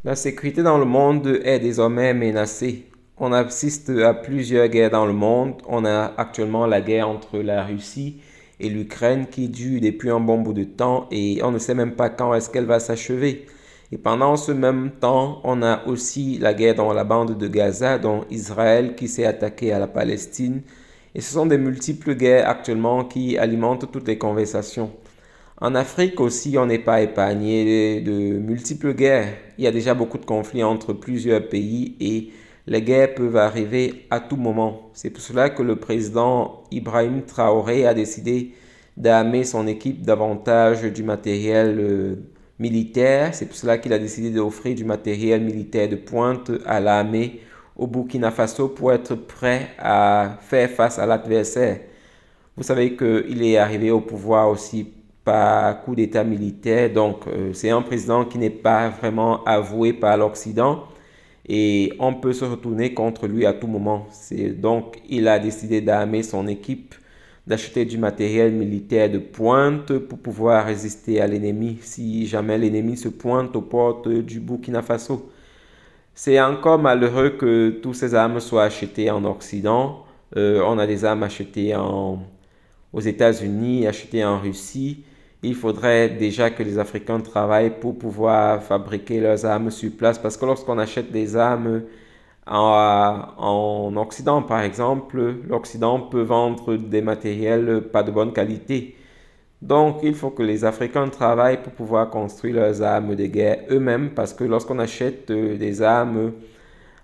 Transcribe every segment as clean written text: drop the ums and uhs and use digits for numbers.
La sécurité dans le monde est désormais menacée. On assiste à plusieurs guerres dans le monde. On a actuellement la guerre entre la Russie et l'Ukraine qui dure depuis un bon bout de temps et on ne sait même pas quand est-ce qu'elle va s'achever. Et pendant ce même temps, on a aussi la guerre dans la bande de Gaza, dont Israël qui s'est attaqué à la Palestine. Et ce sont des multiples guerres actuellement qui alimentent toutes les conversations. En Afrique aussi, on n'est pas épargné de multiples guerres. Il y a déjà beaucoup de conflits entre plusieurs pays et les guerres peuvent arriver à tout moment. C'est pour cela que le président Ibrahim Traoré a décidé d'armer son équipe davantage du matériel militaire. C'est pour cela qu'il a décidé d'offrir du matériel militaire de pointe à l'armée au Burkina Faso pour être prêt à faire face à l'adversaire. Vous savez qu'il est arrivé au pouvoir aussi par coup d'État militaire, donc c'est un président qui n'est pas vraiment avoué par l'Occident et on peut se retourner contre lui à tout moment. Donc il a décidé d'armer son équipe, d'acheter du matériel militaire de pointe pour pouvoir résister à l'ennemi si jamais l'ennemi se pointe aux portes du Burkina Faso. C'est encore malheureux que toutes ces armes soient achetées en Occident. On a des armes achetées aux États-Unis, achetées en Russie. Il faudrait déjà que les Africains travaillent pour pouvoir fabriquer leurs armes sur place parce que lorsqu'on achète des armes en Occident, par exemple, l'Occident peut vendre des matériels pas de bonne qualité. Donc, il faut que les Africains travaillent pour pouvoir construire leurs armes de guerre eux-mêmes parce que lorsqu'on achète des armes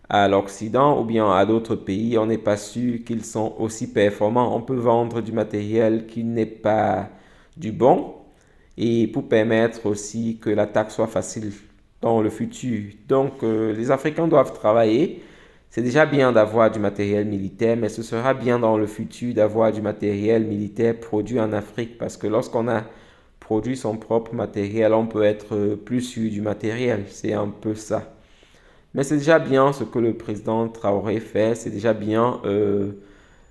à l'Occident ou bien à d'autres pays, on n'est pas sûr qu'ils sont aussi performants. On peut vendre du matériel qui n'est pas du bon et pour permettre aussi que l'attaque soit facile dans le futur. Donc, les Africains doivent travailler. C'est déjà bien d'avoir du matériel militaire, mais ce sera bien dans le futur d'avoir du matériel militaire produit en Afrique parce que lorsqu'on a produit son propre matériel, on peut être plus sûr du matériel. C'est un peu ça. Mais c'est déjà bien ce que le président Traoré fait, c'est déjà bien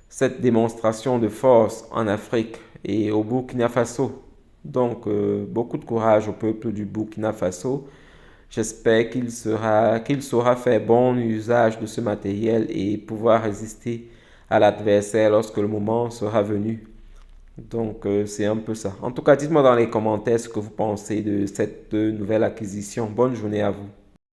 cette démonstration de force en Afrique et au Burkina Faso. Donc, beaucoup de courage au peuple du Burkina Faso. J'espère qu'il saura faire bon usage de ce matériel et pouvoir résister à l'adversaire lorsque le moment sera venu. Donc, c'est un peu ça. En tout cas, dites-moi dans les commentaires ce que vous pensez de cette nouvelle acquisition. Bonne journée à vous.